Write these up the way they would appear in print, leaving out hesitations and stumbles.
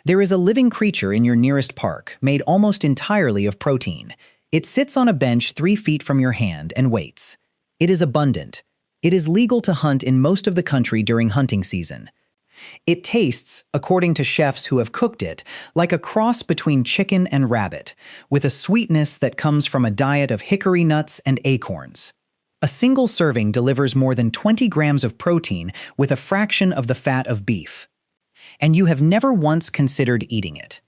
There is a living creature in your nearest park, made almost entirely of protein. It sits on a bench 3 feet from your hand and waits. It is abundant. It is legal to hunt in most of the country during hunting season. It tastes, according to chefs who have cooked it, like a cross between chicken and rabbit, with a sweetness that comes from a diet of hickory nuts and acorns. A single serving delivers more than 20 grams of protein with a fraction of the fat of beef. And you have never once considered eating it.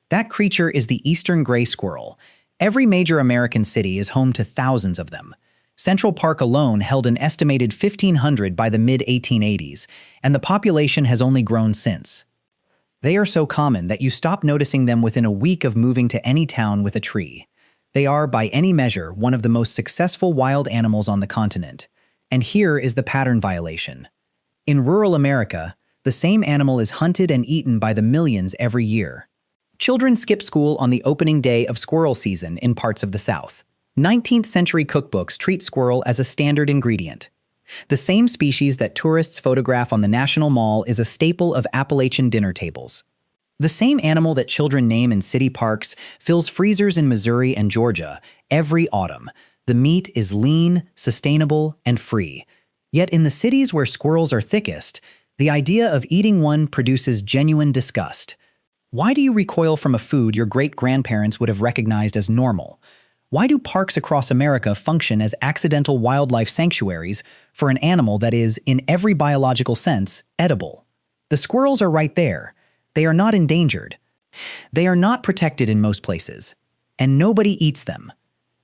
That creature is the eastern gray squirrel. Every major American city is home to thousands of them. Central Park alone held an estimated 1,500 by the mid-1880s, and the population has only grown since. They are so common that you stop noticing them within a week of moving to any town with a tree. They are, by any measure, one of the most successful wild animals on the continent. And here is the pattern violation. In rural America, the same animal is hunted and eaten by the millions every year. Children skip school on the opening day of squirrel season in parts of the South. 19th century cookbooks treat squirrel as a standard ingredient. The same species that tourists photograph on the National Mall is a staple of Appalachian dinner tables. The same animal that children name in city parks fills freezers in Missouri and Georgia every autumn. The meat is lean, sustainable, and free. Yet in the cities where squirrels are thickest, the idea of eating one produces genuine disgust. Why do you recoil from a food your great-grandparents would have recognized as normal? Why do parks across America function as accidental wildlife sanctuaries for an animal that is, in every biological sense, edible? The squirrels are right there. They are not endangered. They are not protected in most places. And nobody eats them.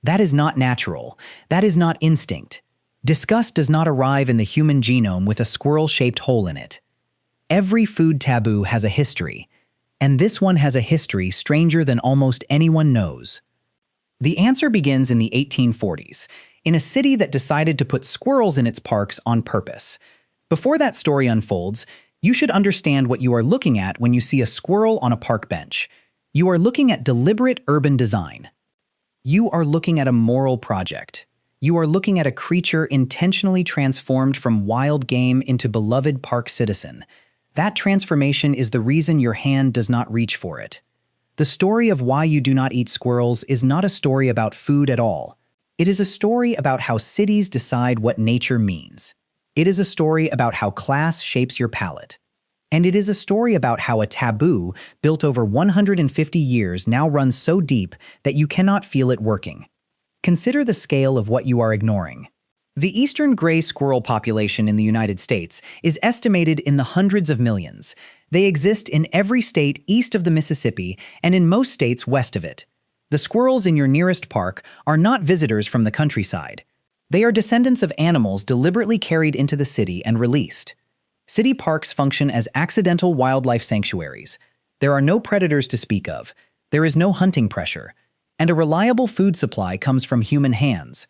That is not natural. That is not instinct. Disgust does not arrive in the human genome with a squirrel-shaped hole in it. Every food taboo has a history. And this one has a history stranger than almost anyone knows. The answer begins in the 1840s, in a city that decided to put squirrels in its parks on purpose. Before that story unfolds, you should understand what you are looking at when you see a squirrel on a park bench. You are looking at deliberate urban design. You are looking at a moral project. You are looking at a creature intentionally transformed from wild game into beloved park citizen. That transformation is the reason your hand does not reach for it. The story of why you do not eat squirrels is not a story about food at all. It is a story about how cities decide what nature means. It is a story about how class shapes your palate. And it is a story about how a taboo built over 150 years now runs so deep that you cannot feel it working. Consider the scale of what you are ignoring. The eastern gray squirrel population in the United States is estimated in the hundreds of millions. They exist in every state east of the Mississippi and in most states west of it. The squirrels in your nearest park are not visitors from the countryside. They are descendants of animals deliberately carried into the city and released. City parks function as accidental wildlife sanctuaries. There are no predators to speak of. There is no hunting pressure. And a reliable food supply comes from human hands.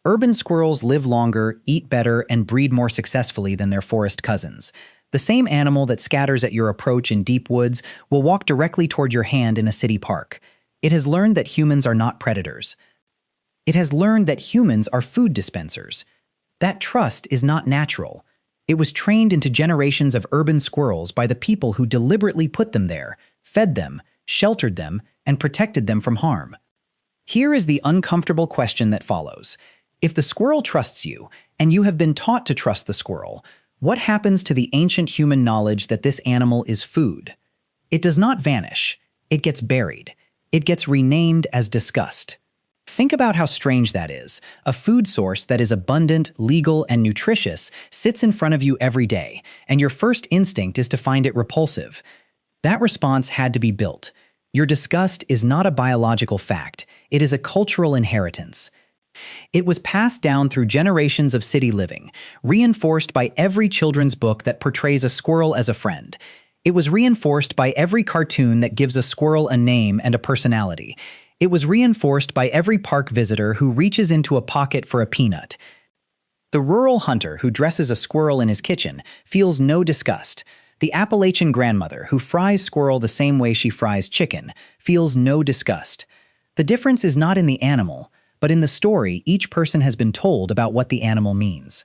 Urban squirrels live longer, eat better, and breed more successfully than their forest cousins. The same animal that scatters at your approach in deep woods will walk directly toward your hand in a city park. It has learned that humans are not predators. It has learned that humans are food dispensers. That trust is not natural. It was trained into generations of urban squirrels by the people who deliberately put them there, fed them, sheltered them, and protected them from harm. Here is the uncomfortable question that follows. If the squirrel trusts you, and you have been taught to trust the squirrel, what happens to the ancient human knowledge that this animal is food? It does not vanish. It gets buried. It gets renamed as disgust. Think about how strange that is. A food source that is abundant, legal, and nutritious sits in front of you every day, and your first instinct is to find it repulsive. That response had to be built. Your disgust is not a biological fact. It is a cultural inheritance. It was passed down through generations of city living, reinforced by every children's book that portrays a squirrel as a friend. It was reinforced by every cartoon that gives a squirrel a name and a personality. It was reinforced by every park visitor who reaches into a pocket for a peanut. The rural hunter who dresses a squirrel in his kitchen feels no disgust. The Appalachian grandmother who fries squirrel the same way she fries chicken feels no disgust. The difference is not in the animal, but in the story each person has been told about what the animal means.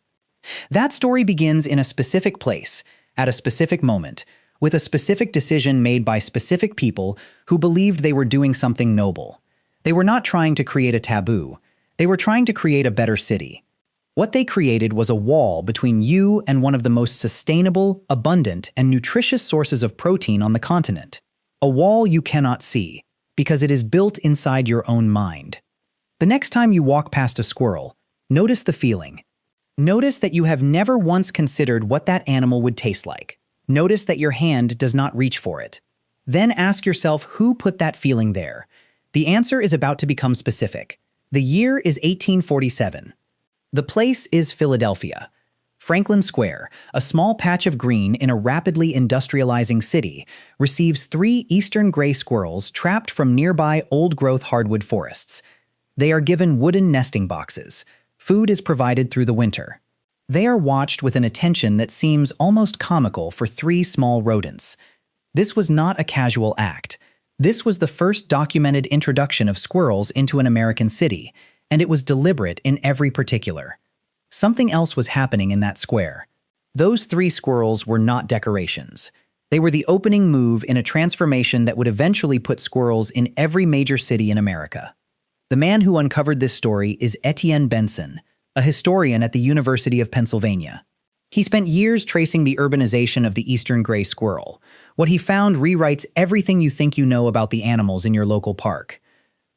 That story begins in a specific place, at a specific moment, with a specific decision made by specific people who believed they were doing something noble. They were not trying to create a taboo. They were trying to create a better city. What they created was a wall between you and one of the most sustainable, abundant, and nutritious sources of protein on the continent. A wall you cannot see, because it is built inside your own mind. The next time you walk past a squirrel, notice the feeling. Notice that you have never once considered what that animal would taste like. Notice that your hand does not reach for it. Then ask yourself who put that feeling there. The answer is about to become specific. The year is 1847. The place is Philadelphia. Franklin Square, a small patch of green in a rapidly industrializing city, receives 3 eastern gray squirrels trapped from nearby old-growth hardwood forests. They are given wooden nesting boxes. Food is provided through the winter. They are watched with an attention that seems almost comical for 3 small rodents. This was not a casual act. This was the first documented introduction of squirrels into an American city, and it was deliberate in every particular. Something else was happening in that square. Those 3 squirrels were not decorations. They were the opening move in a transformation that would eventually put squirrels in every major city in America. The man who uncovered this story is Etienne Benson, a historian at the University of Pennsylvania. He spent years tracing the urbanization of the eastern gray squirrel. What he found rewrites everything you think you know about the animals in your local park.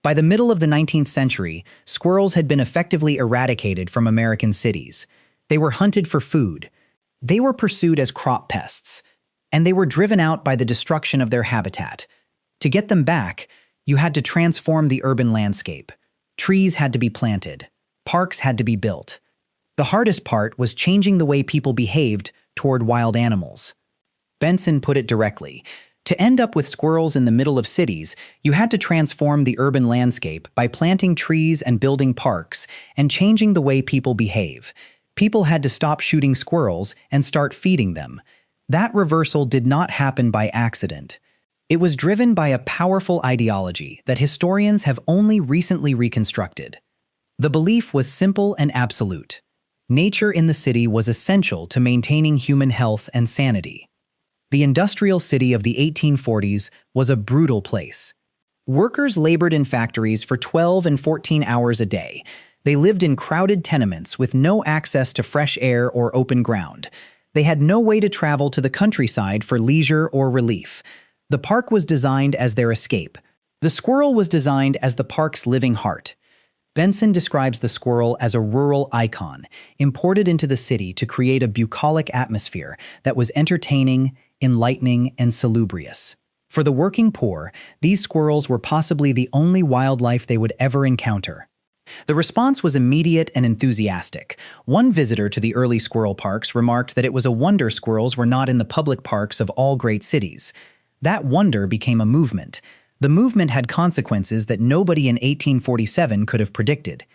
By the middle of the 19th century, squirrels had been effectively eradicated from American cities. They were hunted for food. They were pursued as crop pests. And they were driven out by the destruction of their habitat. To get them back, you had to transform the urban landscape. Trees had to be planted. Parks had to be built. The hardest part was changing the way people behaved toward wild animals. Benson put it directly. To end up with squirrels in the middle of cities, you had to transform the urban landscape by planting trees and building parks and changing the way people behave. People had to stop shooting squirrels and start feeding them. That reversal did not happen by accident. It was driven by a powerful ideology that historians have only recently reconstructed. The belief was simple and absolute. Nature in the city was essential to maintaining human health and sanity. The industrial city of the 1840s was a brutal place. Workers labored in factories for 12 and 14 hours a day. They lived in crowded tenements with no access to fresh air or open ground. They had no way to travel to the countryside for leisure or relief. The park was designed as their escape. The squirrel was designed as the park's living heart. Benson describes the squirrel as a rural icon, imported into the city to create a bucolic atmosphere that was entertaining, enlightening, and salubrious. For the working poor, these squirrels were possibly the only wildlife they would ever encounter. The response was immediate and enthusiastic. One visitor to the early squirrel parks remarked that it was a wonder squirrels were not in the public parks of all great cities. That wonder became a movement. The movement had consequences that nobody in 1847 could have predicted.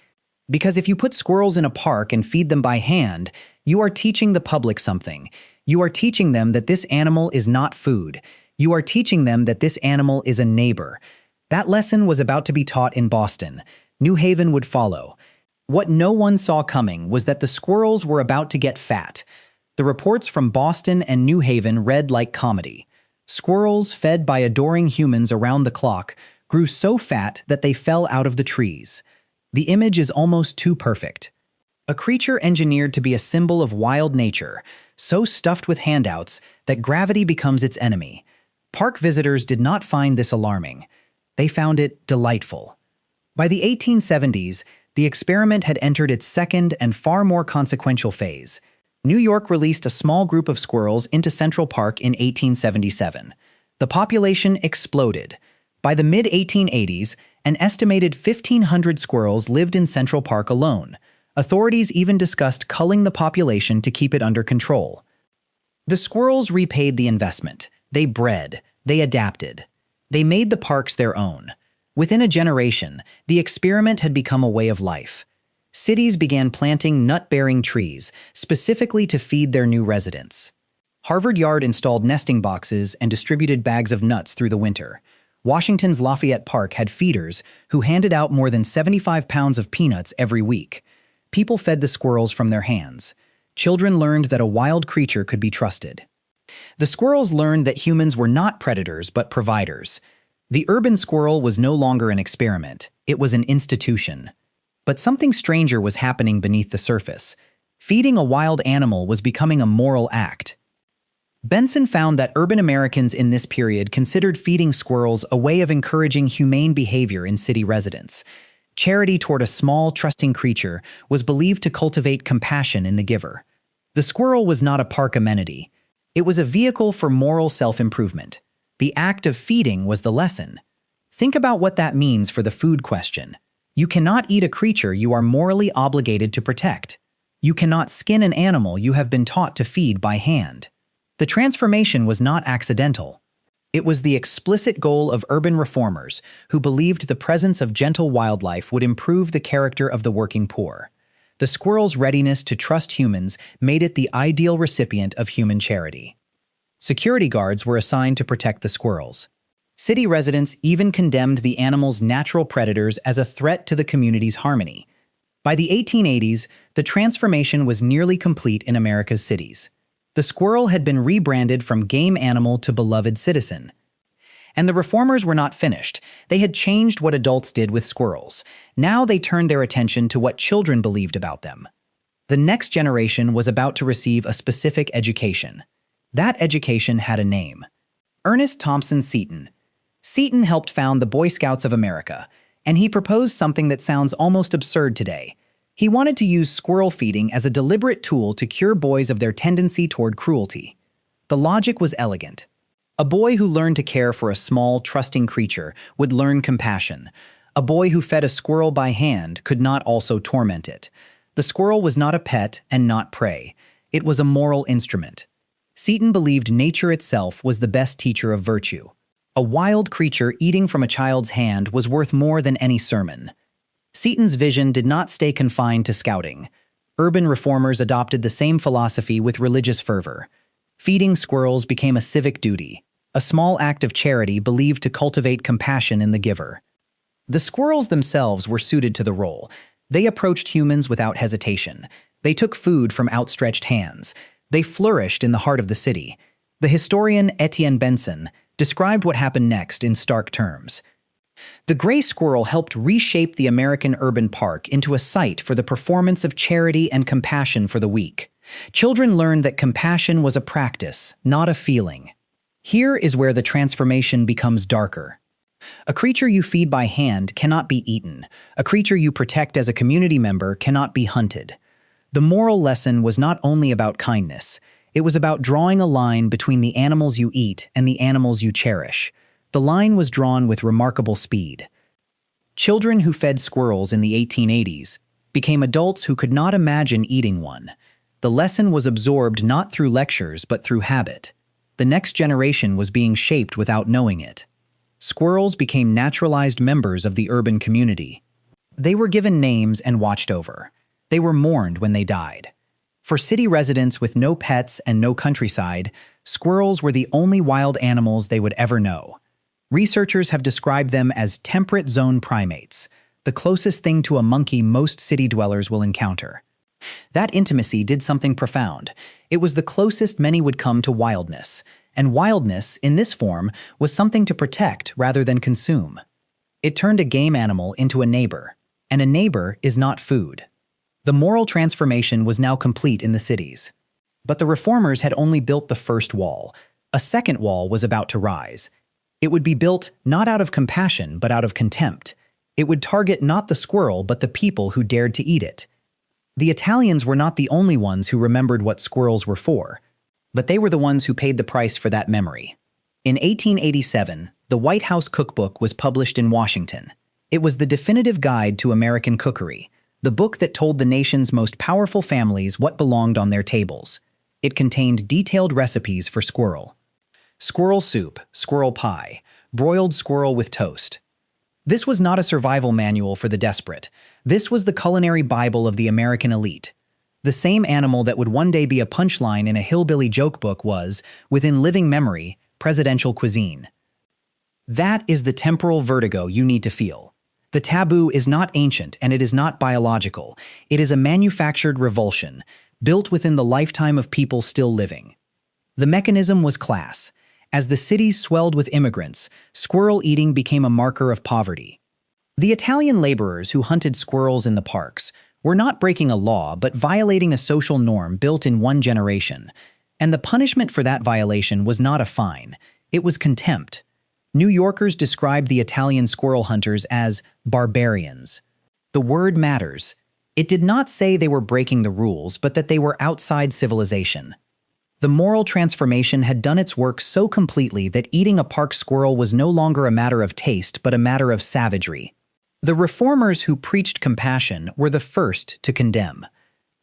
Because if you put squirrels in a park and feed them by hand, you are teaching the public something. You are teaching them that this animal is not food. You are teaching them that this animal is a neighbor. That lesson was about to be taught in Boston. New Haven would follow. What no one saw coming was that the squirrels were about to get fat. The reports from Boston and New Haven read like comedy. Squirrels, fed by adoring humans around the clock, grew so fat that they fell out of the trees. The image is almost too perfect. A creature engineered to be a symbol of wild nature, so stuffed with handouts that gravity becomes its enemy. Park visitors did not find this alarming. They found it delightful. By the 1870s, the experiment had entered its second and far more consequential phase. New York released a small group of squirrels into Central Park in 1877. The population exploded. By the mid-1880s, an estimated 1,500 squirrels lived in Central Park alone. Authorities even discussed culling the population to keep it under control. The squirrels repaid the investment. They bred. They adapted. They made the parks their own. Within a generation, the experiment had become a way of life. Cities began planting nut-bearing trees, specifically to feed their new residents. Harvard Yard installed nesting boxes and distributed bags of nuts through the winter. Washington's Lafayette Park had feeders who handed out more than 75 pounds of peanuts every week. People fed the squirrels from their hands. Children learned that a wild creature could be trusted. The squirrels learned that humans were not predators but providers. The urban squirrel was no longer an experiment, it was an institution. But something stranger was happening beneath the surface. Feeding a wild animal was becoming a moral act. Benson found that urban Americans in this period considered feeding squirrels a way of encouraging humane behavior in city residents. Charity toward a small, trusting creature was believed to cultivate compassion in the giver. The squirrel was not a park amenity. It was a vehicle for moral self-improvement. The act of feeding was the lesson. Think about what that means for the food question. You cannot eat a creature you are morally obligated to protect. You cannot skin an animal you have been taught to feed by hand. The transformation was not accidental. It was the explicit goal of urban reformers who believed the presence of gentle wildlife would improve the character of the working poor. The squirrel's readiness to trust humans made it the ideal recipient of human charity. Security guards were assigned to protect the squirrels. City residents even condemned the animal's natural predators as a threat to the community's harmony. By the 1880s, the transformation was nearly complete in America's cities. The squirrel had been rebranded from game animal to beloved citizen. And the reformers were not finished. They had changed what adults did with squirrels. Now they turned their attention to what children believed about them. The next generation was about to receive a specific education. That education had a name. Ernest Thompson Seton. Seton helped found the Boy Scouts of America, and he proposed something that sounds almost absurd today. He wanted to use squirrel feeding as a deliberate tool to cure boys of their tendency toward cruelty. The logic was elegant. A boy who learned to care for a small, trusting creature would learn compassion. A boy who fed a squirrel by hand could not also torment it. The squirrel was not a pet and not prey. It was a moral instrument. Seton believed nature itself was the best teacher of virtue. A wild creature eating from a child's hand was worth more than any sermon. Seton's vision did not stay confined to scouting. Urban reformers adopted the same philosophy with religious fervor. Feeding squirrels became a civic duty, a small act of charity believed to cultivate compassion in the giver. The squirrels themselves were suited to the role. They approached humans without hesitation. They took food from outstretched hands. They flourished in the heart of the city. The historian Etienne Benson described what happened next in stark terms. The gray squirrel helped reshape the American urban park into a site for the performance of charity and compassion for the weak. Children learned that compassion was a practice, not a feeling. Here is where the transformation becomes darker. A creature you feed by hand cannot be eaten. A creature you protect as a community member cannot be hunted. The moral lesson was not only about kindness. It was about drawing a line between the animals you eat and the animals you cherish. The line was drawn with remarkable speed. Children who fed squirrels in the 1880s became adults who could not imagine eating one. The lesson was absorbed not through lectures but through habit. The next generation was being shaped without knowing it. Squirrels became naturalized members of the urban community. They were given names and watched over. They were mourned when they died. For city residents with no pets and no countryside, squirrels were the only wild animals they would ever know. Researchers have described them as temperate zone primates, the closest thing to a monkey most city dwellers will encounter. That intimacy did something profound. It was the closest many would come to wildness, and wildness, in this form, was something to protect rather than consume. It turned a game animal into a neighbor, and a neighbor is not food. The moral transformation was now complete in the cities. But the reformers had only built the first wall. A second wall was about to rise. It would be built not out of compassion but out of contempt. It would target not the squirrel but the people who dared to eat it. The Italians were not the only ones who remembered what squirrels were for, but they were the ones who paid the price for that memory. In 1887, the White House Cookbook was published in Washington. It was the definitive guide to American cookery, the book that told the nation's most powerful families what belonged on their tables. It contained detailed recipes for squirrel. Squirrel soup, squirrel pie, broiled squirrel with toast. This was not a survival manual for the desperate. This was the culinary Bible of the American elite. The same animal that would one day be a punchline in a hillbilly joke book was, within living memory, presidential cuisine. That is the temporal vertigo you need to feel. The taboo is not ancient and it is not biological. It is a manufactured revulsion, built within the lifetime of people still living. The mechanism was class. As the cities swelled with immigrants, squirrel eating became a marker of poverty. The Italian laborers who hunted squirrels in the parks were not breaking a law but violating a social norm built in one generation, and the punishment for that violation was not a fine, it was contempt. New Yorkers described the Italian squirrel hunters as barbarians. The word matters. It did not say they were breaking the rules, but that they were outside civilization. The moral transformation had done its work so completely that eating a park squirrel was no longer a matter of taste but a matter of savagery. The reformers who preached compassion were the first to condemn.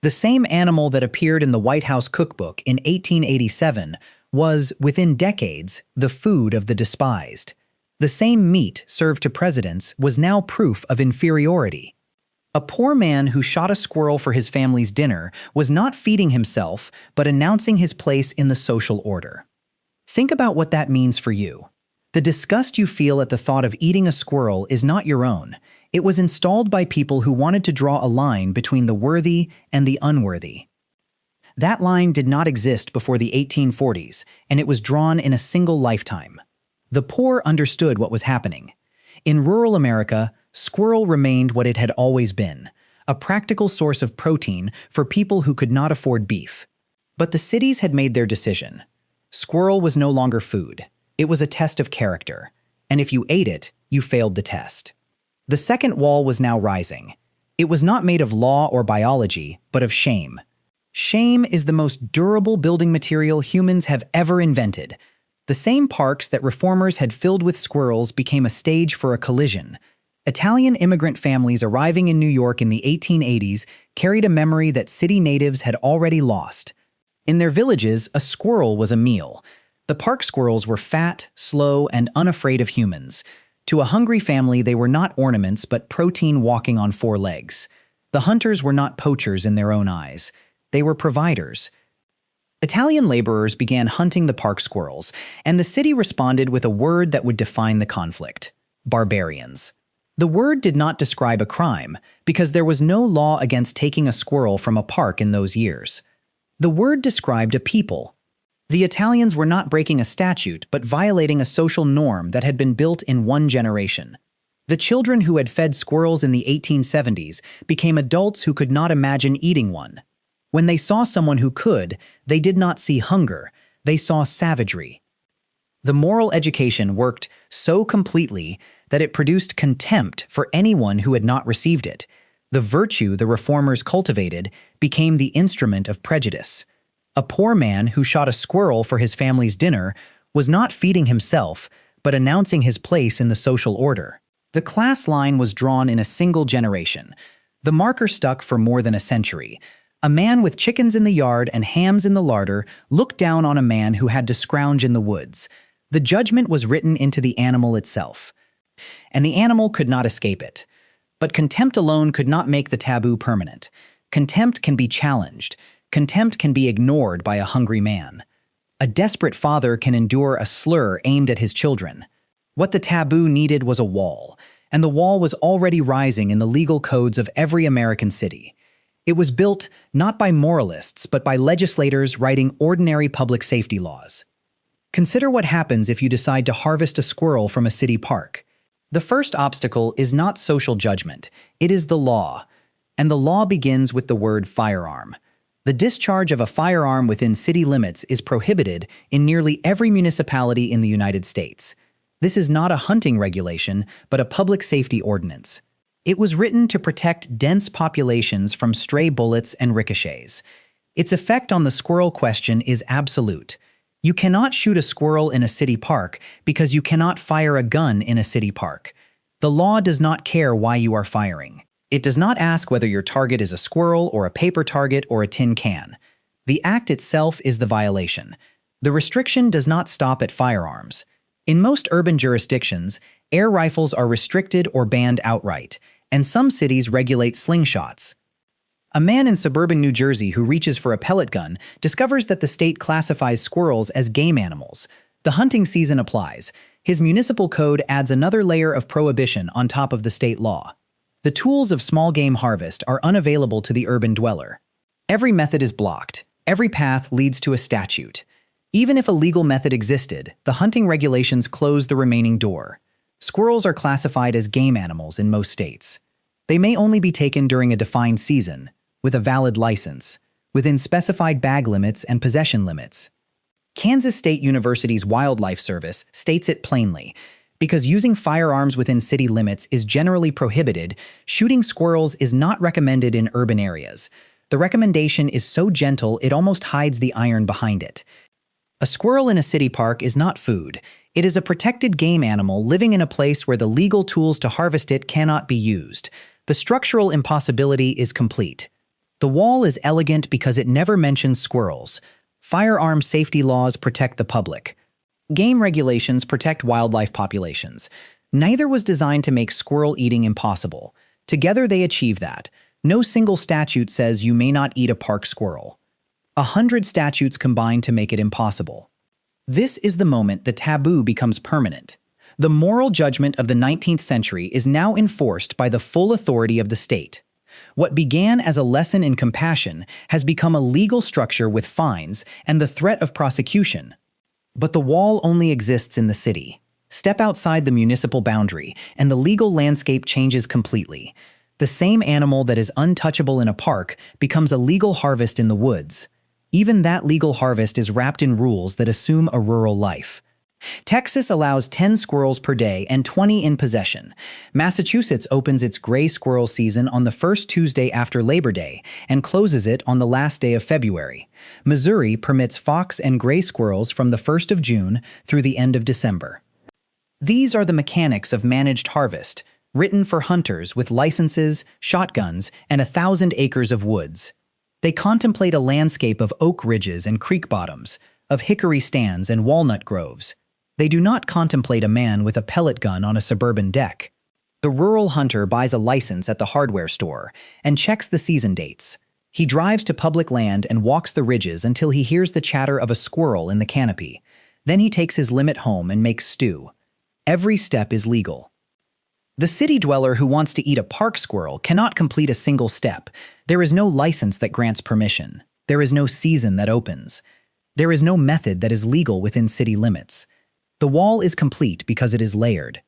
The same animal that appeared in the White House Cookbook in 1887 was, within decades, the food of the despised. The same meat served to presidents was now proof of inferiority. A poor man who shot a squirrel for his family's dinner was not feeding himself, but announcing his place in the social order. Think about what that means for you. The disgust you feel at the thought of eating a squirrel is not your own. It was installed by people who wanted to draw a line between the worthy and the unworthy. That line did not exist before the 1840s, and it was drawn in a single lifetime. The poor understood what was happening. In rural America, squirrel remained what it had always been, a practical source of protein for people who could not afford beef. But the cities had made their decision. Squirrel was no longer food. It was a test of character, and if you ate it, you failed the test. The second wall was now rising. It was not made of law or biology, but of shame. Shame is the most durable building material humans have ever invented. The same parks that reformers had filled with squirrels became a stage for a collision. Italian immigrant families arriving in New York in the 1880s carried a memory that city natives had already lost. In their villages, a squirrel was a meal. The park squirrels were fat, slow, and unafraid of humans. To a hungry family, they were not ornaments but protein walking on four legs. The hunters were not poachers in their own eyes. They were providers. Italian laborers began hunting the park squirrels, and the city responded with a word that would define the conflict: barbarians. The word did not describe a crime, because there was no law against taking a squirrel from a park in those years. The word described a people. The Italians were not breaking a statute, but violating a social norm that had been built in one generation. The children who had fed squirrels in the 1870s became adults who could not imagine eating one. When they saw someone who could, they did not see hunger, they saw savagery. The moral education worked so completely that it produced contempt for anyone who had not received it. The virtue the reformers cultivated became the instrument of prejudice. A poor man who shot a squirrel for his family's dinner was not feeding himself, but announcing his place in the social order. The class line was drawn in a single generation. The marker stuck for more than a century. A man with chickens in the yard and hams in the larder looked down on a man who had to scrounge in the woods. The judgment was written into the animal itself, and the animal could not escape it. But contempt alone could not make the taboo permanent. Contempt can be challenged. Contempt can be ignored by a hungry man. A desperate father can endure a slur aimed at his children. What the taboo needed was a wall, and the wall was already rising in the legal codes of every American city. It was built not by moralists, but by legislators writing ordinary public safety laws. Consider what happens if you decide to harvest a squirrel from a city park. The first obstacle is not social judgment, it is the law. And the law begins with the word firearm. The discharge of a firearm within city limits is prohibited in nearly every municipality in the United States. This is not a hunting regulation, but a public safety ordinance. It was written to protect dense populations from stray bullets and ricochets. Its effect on the squirrel question is absolute. You cannot shoot a squirrel in a city park because you cannot fire a gun in a city park. The law does not care why you are firing. It does not ask whether your target is a squirrel or a paper target or a tin can. The act itself is the violation. The restriction does not stop at firearms. In most urban jurisdictions, air rifles are restricted or banned outright, and some cities regulate slingshots. A man in suburban New Jersey who reaches for a pellet gun discovers that the state classifies squirrels as game animals. The hunting season applies. His municipal code adds another layer of prohibition on top of the state law. The tools of small game harvest are unavailable to the urban dweller. Every method is blocked. Every path leads to a statute. Even if a legal method existed, the hunting regulations close the remaining door. Squirrels are classified as game animals in most states. They may only be taken during a defined season, with a valid license, within specified bag limits and possession limits. Kansas State University's Wildlife Service states it plainly. Because using firearms within city limits is generally prohibited, shooting squirrels is not recommended in urban areas. The recommendation is so gentle it almost hides the iron behind it. A squirrel in a city park is not food. It is a protected game animal living in a place where the legal tools to harvest it cannot be used. The structural impossibility is complete. The wall is elegant because it never mentions squirrels. Firearm safety laws protect the public. Game regulations protect wildlife populations. Neither was designed to make squirrel eating impossible. Together they achieve that. No single statute says you may not eat a park squirrel. 100 statutes combine to make it impossible. This is the moment the taboo becomes permanent. The moral judgment of the 19th century is now enforced by the full authority of the state. What began as a lesson in compassion has become a legal structure with fines and the threat of prosecution. But the wall only exists in the city. Step outside the municipal boundary, and the legal landscape changes completely. The same animal that is untouchable in a park becomes a legal harvest in the woods. Even that legal harvest is wrapped in rules that assume a rural life. Texas allows 10 squirrels per day and 20 in possession. Massachusetts opens its gray squirrel season on the first Tuesday after Labor Day and closes it on the last day of February. Missouri permits fox and gray squirrels from the 1st of June through the end of December. These are the mechanics of managed harvest, written for hunters with licenses, shotguns, and 1,000 acres of woods. They contemplate a landscape of oak ridges and creek bottoms, of hickory stands and walnut groves. They do not contemplate a man with a pellet gun on a suburban deck. The rural hunter buys a license at the hardware store and checks the season dates. He drives to public land and walks the ridges until he hears the chatter of a squirrel in the canopy. Then he takes his limit home and makes stew. Every step is legal. The city dweller who wants to eat a park squirrel cannot complete a single step. There is no license that grants permission. There is no season that opens. There is no method that is legal within city limits. The wall is complete because it is layered.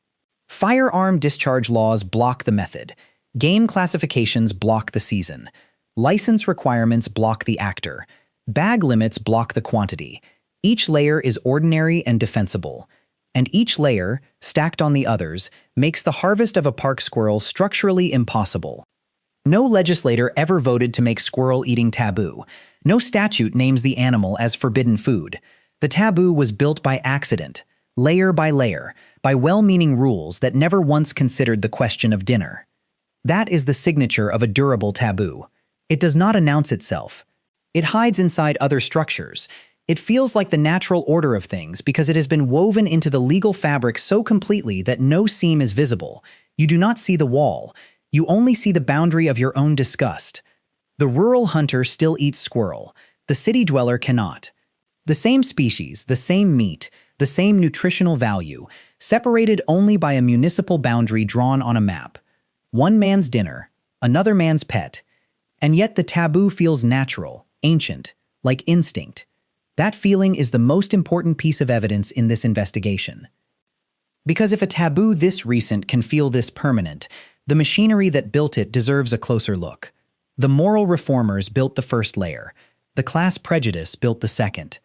Firearm discharge laws block the method. Game classifications block the season. License requirements block the actor. Bag limits block the quantity. Each layer is ordinary and defensible. And each layer, stacked on the others, makes the harvest of a park squirrel structurally impossible. No legislator ever voted to make squirrel eating taboo. No statute names the animal as forbidden food. The taboo was built by accident, layer by layer, by well-meaning rules that never once considered the question of dinner. That is the signature of a durable taboo. It does not announce itself. It hides inside other structures. It feels like the natural order of things because it has been woven into the legal fabric so completely that no seam is visible. You do not see the wall. You only see the boundary of your own disgust. The rural hunter still eats squirrel. The city dweller cannot. The same species, the same meat, the same nutritional value, separated only by a municipal boundary drawn on a map. One man's dinner, another man's pet. And yet the taboo feels natural, ancient, like instinct. That feeling is the most important piece of evidence in this investigation. Because if a taboo this recent can feel this permanent, the machinery that built it deserves a closer look. The moral reformers built the first layer. The class prejudice built the second.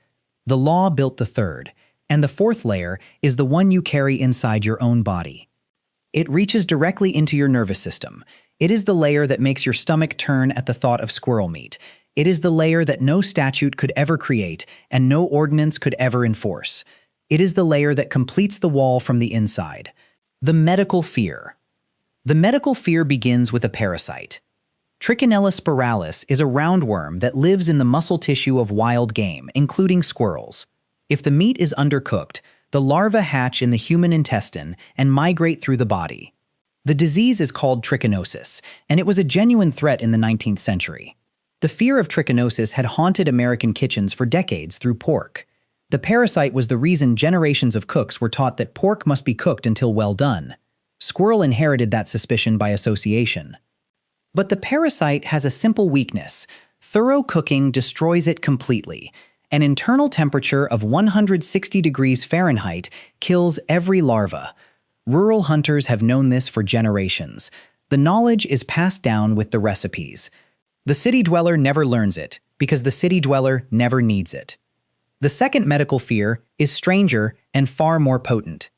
The law built the third. And the fourth layer is the one you carry inside your own body. It reaches directly into your nervous system. It is the layer that makes your stomach turn at the thought of squirrel meat. It is the layer that no statute could ever create and no ordinance could ever enforce. It is the layer that completes the wall from the inside. The medical fear. The medical fear begins with a parasite. Trichinella spiralis is a roundworm that lives in the muscle tissue of wild game, including squirrels. If the meat is undercooked, the larvae hatch in the human intestine and migrate through the body. The disease is called trichinosis, and it was a genuine threat in the 19th century. The fear of trichinosis had haunted American kitchens for decades through pork. The parasite was the reason generations of cooks were taught that pork must be cooked until well done. Squirrel inherited that suspicion by association. But the parasite has a simple weakness. Thorough cooking destroys it completely. An internal temperature of 160 degrees Fahrenheit kills every larva. Rural hunters have known this for generations. The knowledge is passed down with the recipes. The city dweller never learns it, because the city dweller never needs it. The second medical fear is stranger and far more potent.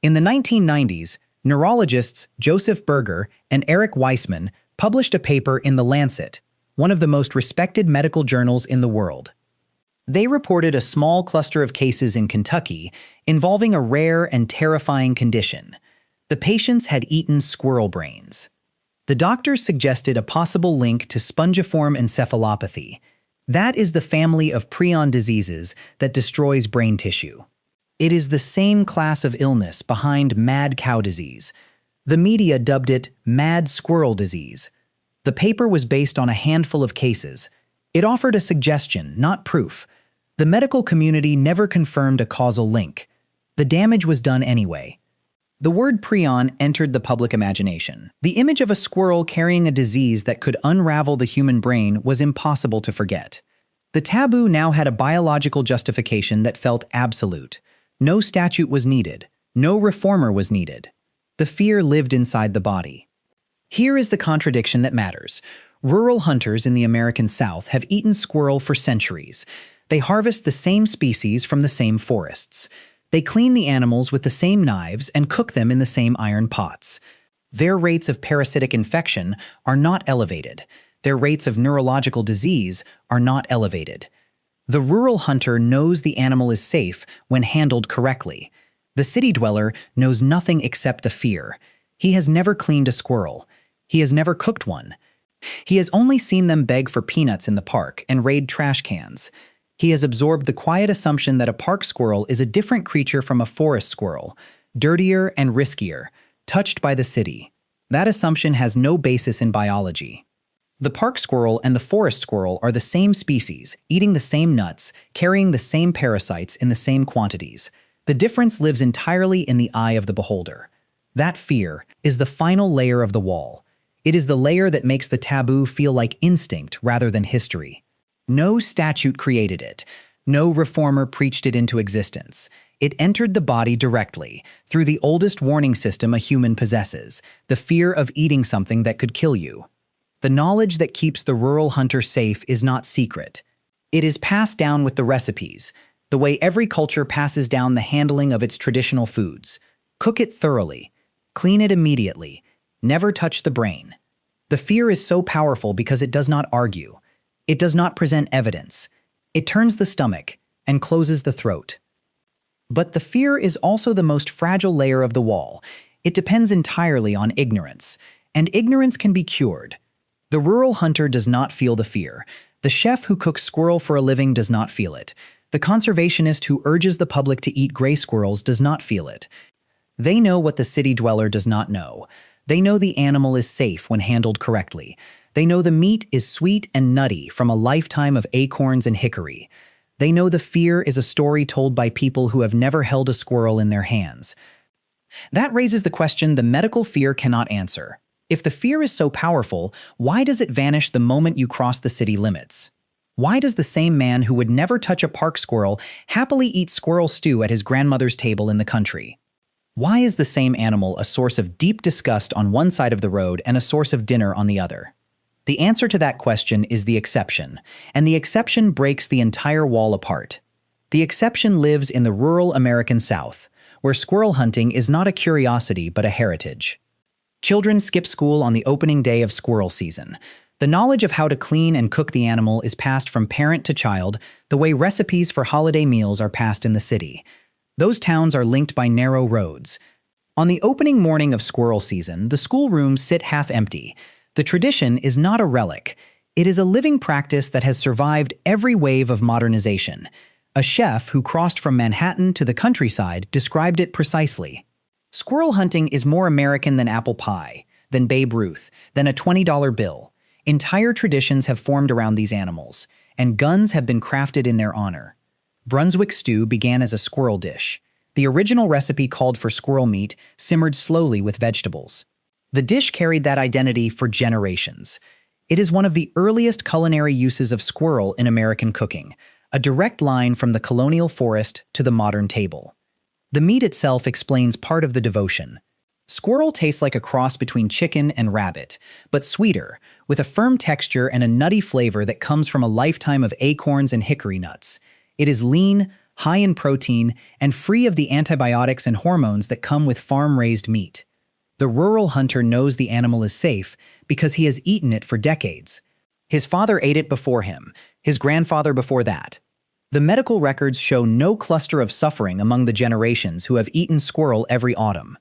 In the 1990s, neurologists Joseph Berger and Eric Weisman published a paper in the Lancet, one of the most respected medical journals in the world. They reported a small cluster of cases in Kentucky involving a rare and terrifying condition. The patients had eaten squirrel brains. The doctors suggested a possible link to spongiform encephalopathy. That is the family of prion diseases that destroys brain tissue. It is the same class of illness behind mad cow disease. The media dubbed it mad squirrel disease. The paper was based on a handful of cases. It offered a suggestion, not proof. The medical community never confirmed a causal link. The damage was done anyway. The word prion entered the public imagination. The image of a squirrel carrying a disease that could unravel the human brain was impossible to forget. The taboo now had a biological justification that felt absolute. No statute was needed. No reformer was needed. The fear lived inside the body. Here is the contradiction that matters. Rural hunters in the American South have eaten squirrel for centuries. They harvest the same species from the same forests. They clean the animals with the same knives and cook them in the same iron pots. Their rates of parasitic infection are not elevated. Their rates of neurological disease are not elevated. The rural hunter knows the animal is safe when handled correctly. The city dweller knows nothing except the fear. He has never cleaned a squirrel. He has never cooked one. He has only seen them beg for peanuts in the park and raid trash cans. He has absorbed the quiet assumption that a park squirrel is a different creature from a forest squirrel, dirtier and riskier, touched by the city. That assumption has no basis in biology. The park squirrel and the forest squirrel are the same species, eating the same nuts, carrying the same parasites in the same quantities. The difference lives entirely in the eye of the beholder. That fear is the final layer of the wall. It is the layer that makes the taboo feel like instinct rather than history. No statute created it. No reformer preached it into existence. It entered the body directly, through the oldest warning system a human possesses, the fear of eating something that could kill you. The knowledge that keeps the rural hunter safe is not secret. It is passed down with the recipes, the way every culture passes down the handling of its traditional foods. Cook it thoroughly. Clean it immediately. Never touch the brain. The fear is so powerful because it does not argue. It does not present evidence. It turns the stomach and closes the throat. But the fear is also the most fragile layer of the wall. It depends entirely on ignorance, and ignorance can be cured. The rural hunter does not feel the fear. The chef who cooks squirrel for a living does not feel it. The conservationist who urges the public to eat gray squirrels does not feel it. They know what the city dweller does not know. They know the animal is safe when handled correctly. They know the meat is sweet and nutty from a lifetime of acorns and hickory. They know the fear is a story told by people who have never held a squirrel in their hands. That raises the question the medical fear cannot answer. If the fear is so powerful, why does it vanish the moment you cross the city limits? Why does the same man who would never touch a park squirrel happily eat squirrel stew at his grandmother's table in the country? Why is the same animal a source of deep disgust on one side of the road and a source of dinner on the other? The answer to that question is the exception, and the exception breaks the entire wall apart. The exception lives in the rural American South, where squirrel hunting is not a curiosity but a heritage. Children skip school on the opening day of squirrel season. The knowledge of how to clean and cook the animal is passed from parent to child, the way recipes for holiday meals are passed in the city. Those towns are linked by narrow roads. On the opening morning of squirrel season, the schoolrooms sit half empty. The tradition is not a relic. It is a living practice that has survived every wave of modernization. A chef who crossed from Manhattan to the countryside described it precisely. Squirrel hunting is more American than apple pie, than Babe Ruth, than a $20 bill. Entire traditions have formed around these animals, and guns have been crafted in their honor. Brunswick stew began as a squirrel dish. The original recipe called for squirrel meat simmered slowly with vegetables. The dish carried that identity for generations. It is one of the earliest culinary uses of squirrel in American cooking, a direct line from the colonial forest to the modern table. The meat itself explains part of the devotion. Squirrel tastes like a cross between chicken and rabbit, but sweeter, with a firm texture and a nutty flavor that comes from a lifetime of acorns and hickory nuts. It is lean, high in protein, and free of the antibiotics and hormones that come with farm-raised meat. The rural hunter knows the animal is safe because he has eaten it for decades. His father ate it before him, his grandfather before that. The medical records show no cluster of suffering among the generations who have eaten squirrel every autumn.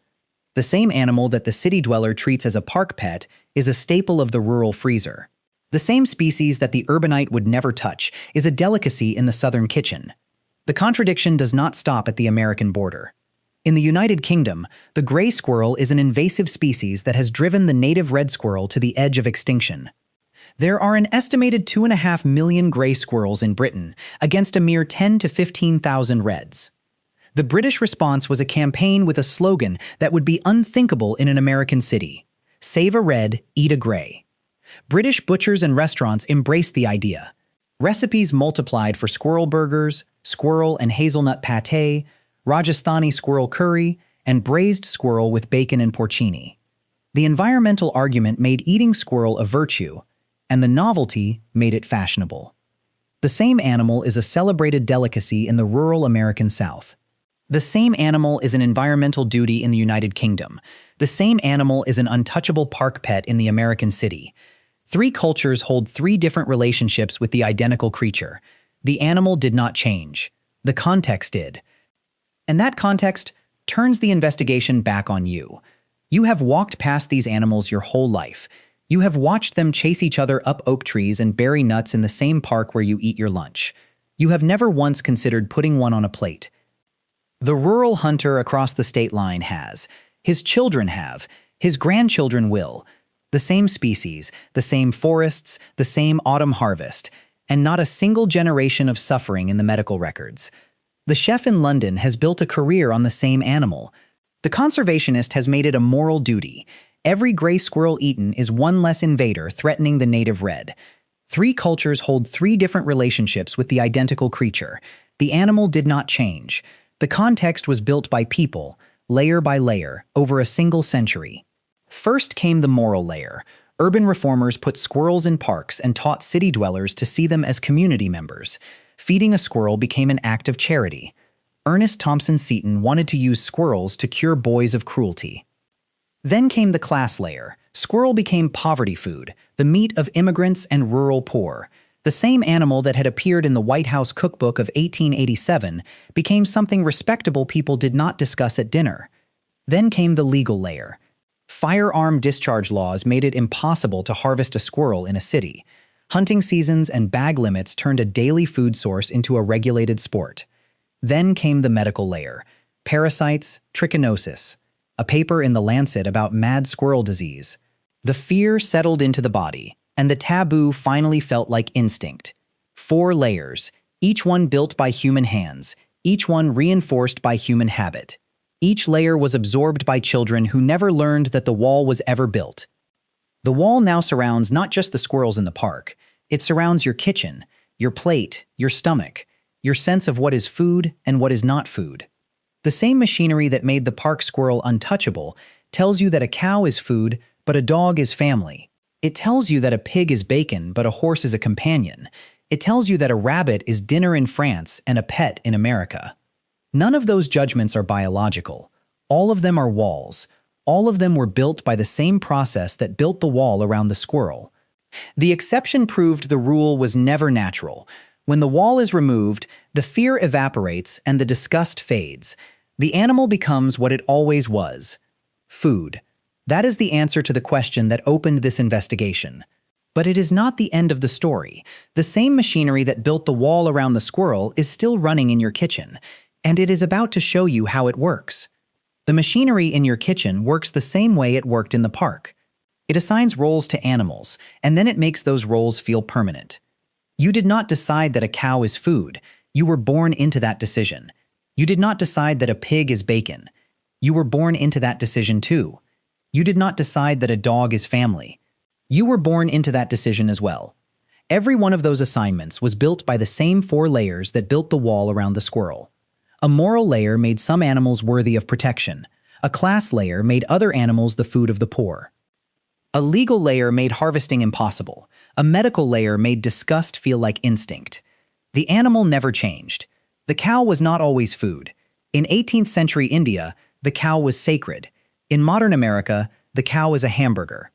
The same animal that the city dweller treats as a park pet is a staple of the rural freezer. The same species that the urbanite would never touch is a delicacy in the southern kitchen. The contradiction does not stop at the American border. In the United Kingdom, the gray squirrel is an invasive species that has driven the native red squirrel to the edge of extinction. There are an estimated 2.5 million gray squirrels in Britain, against a mere 10 to 15,000 reds. The British response was a campaign with a slogan that would be unthinkable in an American city: "Save a red, eat a gray." British butchers and restaurants embraced the idea. Recipes multiplied for squirrel burgers, squirrel and hazelnut pâté, Rajasthani squirrel curry, and braised squirrel with bacon and porcini. The environmental argument made eating squirrel a virtue, and the novelty made it fashionable. The same animal is a celebrated delicacy in the rural American South. The same animal is an environmental duty in the United Kingdom. The same animal is an untouchable park pet in the American city. Three cultures hold three different relationships with the identical creature. The animal did not change. The context did. And that context turns the investigation back on you. You have walked past these animals your whole life. You have watched them chase each other up oak trees and bury nuts in the same park where you eat your lunch. You have never once considered putting one on a plate. The rural hunter across the state line has. His children have. His grandchildren will. The same species, the same forests, the same autumn harvest, and not a single generation of suffering in the medical records. The chef in London has built a career on the same animal. The conservationist has made it a moral duty. Every gray squirrel eaten is one less invader threatening the native red. Three cultures hold three different relationships with the identical creature. The animal did not change. The context was built by people, layer by layer, over a single century. First came the moral layer. Urban reformers put squirrels in parks and taught city dwellers to see them as community members. Feeding a squirrel became an act of charity. Ernest Thompson Seton wanted to use squirrels to cure boys of cruelty. Then came the class layer. Squirrel became poverty food, the meat of immigrants and rural poor. The same animal that had appeared in the White House Cookbook of 1887 became something respectable people did not discuss at dinner. Then came the legal layer. Firearm discharge laws made it impossible to harvest a squirrel in a city. Hunting seasons and bag limits turned a daily food source into a regulated sport. Then came the medical layer. Parasites, trichinosis. A paper in the Lancet about mad squirrel disease. The fear settled into the body, and the taboo finally felt like instinct. 4 layers, each one built by human hands, each one reinforced by human habit. Each layer was absorbed by children who never learned that the wall was ever built. The wall now surrounds not just the squirrels in the park, it surrounds your kitchen, your plate, your stomach, your sense of what is food and what is not food. The same machinery that made the park squirrel untouchable tells you that a cow is food, but a dog is family. It tells you that a pig is bacon, but a horse is a companion. It tells you that a rabbit is dinner in France and a pet in America. None of those judgments are biological. All of them are walls. All of them were built by the same process that built the wall around the squirrel. The exception proved the rule was never natural. When the wall is removed, the fear evaporates and the disgust fades. The animal becomes what it always was: food. That is the answer to the question that opened this investigation. But it is not the end of the story. The same machinery that built the wall around the squirrel is still running in your kitchen, and it is about to show you how it works. The machinery in your kitchen works the same way it worked in the park. It assigns roles to animals, and then it makes those roles feel permanent. You did not decide that a cow is food. You were born into that decision. You did not decide that a pig is bacon. You were born into that decision too. You did not decide that a dog is family. You were born into that decision as well. Every one of those assignments was built by the same 4 layers that built the wall around the squirrel. A moral layer made some animals worthy of protection. A class layer made other animals the food of the poor. A legal layer made harvesting impossible. A medical layer made disgust feel like instinct. The animal never changed. The cow was not always food. In 18th century India, the cow was sacred. In modern America, the cow is a hamburger.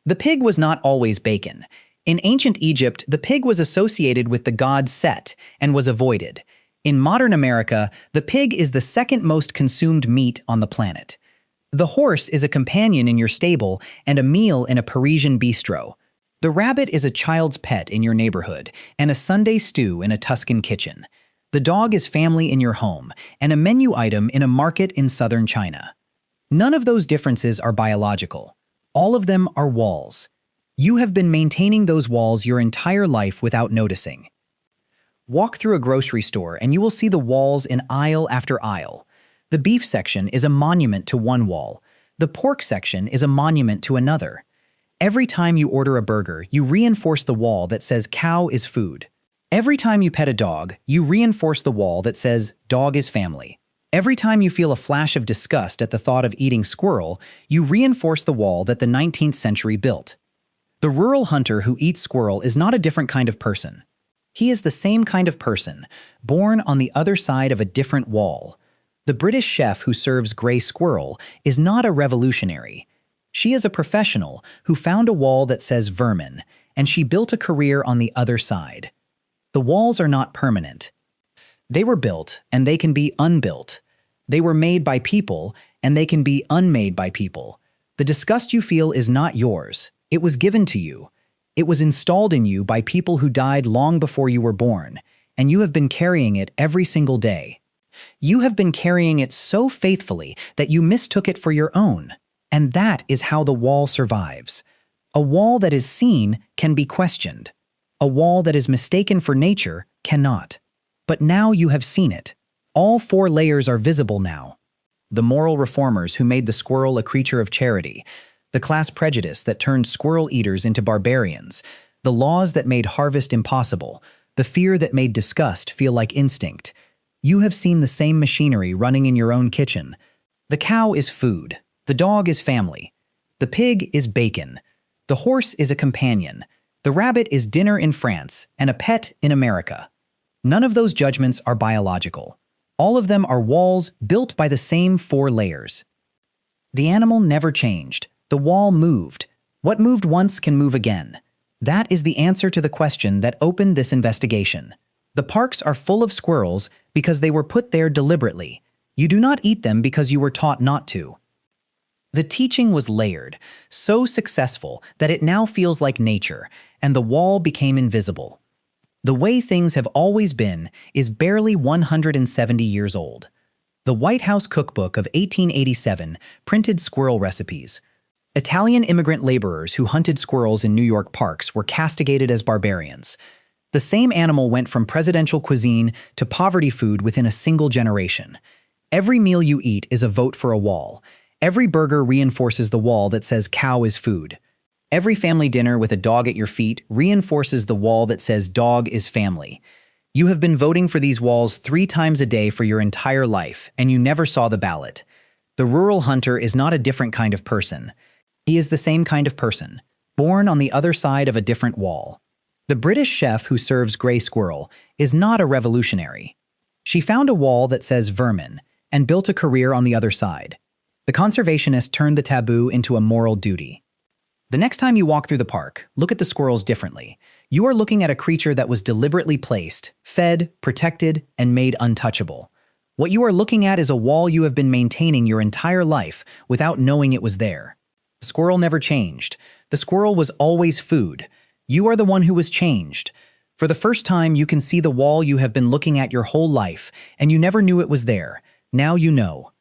The pig was not always bacon. In ancient Egypt, the pig was associated with the god Set and was avoided. In modern America, the pig is the second most consumed meat on the planet. The horse is a companion in your stable and a meal in a Parisian bistro. The rabbit is a child's pet in your neighborhood and a Sunday stew in a Tuscan kitchen. The dog is family in your home and a menu item in a market in southern China. None of those differences are biological. All of them are walls. You have been maintaining those walls your entire life without noticing. Walk through a grocery store and you will see the walls in aisle after aisle. The beef section is a monument to one wall. The pork section is a monument to another. Every time you order a burger, you reinforce the wall that says cow is food. Every time you pet a dog, you reinforce the wall that says dog is family. Every time you feel a flash of disgust at the thought of eating squirrel, you reinforce the wall that the 19th century built. The rural hunter who eats squirrel is not a different kind of person. He is the same kind of person, born on the other side of a different wall. The British chef who serves gray squirrel is not a revolutionary. She is a professional who found a wall that says vermin, and she built a career on the other side. The walls are not permanent. They were built, and they can be unbuilt. They were made by people, and they can be unmade by people. The disgust you feel is not yours. It was given to you. It was installed in you by people who died long before you were born, and you have been carrying it every single day. You have been carrying it so faithfully that you mistook it for your own, and that is how the wall survives. A wall that is seen can be questioned. A wall that is mistaken for nature cannot. But now you have seen it. All 4 layers are visible now. The moral reformers who made the squirrel a creature of charity, the class prejudice that turned squirrel eaters into barbarians, the laws that made harvest impossible, the fear that made disgust feel like instinct. You have seen the same machinery running in your own kitchen. The cow is food. The dog is family. The pig is bacon. The horse is a companion. The rabbit is dinner in France and a pet in America. None of those judgments are biological. All of them are walls built by the same 4 layers. The animal never changed. The wall moved. What moved once can move again. That is the answer to the question that opened this investigation. The parks are full of squirrels because they were put there deliberately. You do not eat them because you were taught not to. The teaching was layered, so successful that it now feels like nature, and the wall became invisible. The way things have always been is barely 170 years old. The White House Cookbook of 1887 printed squirrel recipes. Italian immigrant laborers who hunted squirrels in New York parks were castigated as barbarians. The same animal went from presidential cuisine to poverty food within a single generation. Every meal you eat is a vote for a wall. Every burger reinforces the wall that says cow is food. Every family dinner with a dog at your feet reinforces the wall that says dog is family. You have been voting for these walls 3 times a day for your entire life, and you never saw the ballot. The rural hunter is not a different kind of person. He is the same kind of person, born on the other side of a different wall. The British chef who serves gray squirrel is not a revolutionary. She found a wall that says vermin and built a career on the other side. The conservationist turned the taboo into a moral duty. The next time you walk through the park, look at the squirrels differently. You are looking at a creature that was deliberately placed, fed, protected, and made untouchable. What you are looking at is a wall you have been maintaining your entire life without knowing it was there. The squirrel never changed. The squirrel was always food. You are the one who was changed. For the first time, you can see the wall you have been looking at your whole life, and you never knew it was there. Now you know.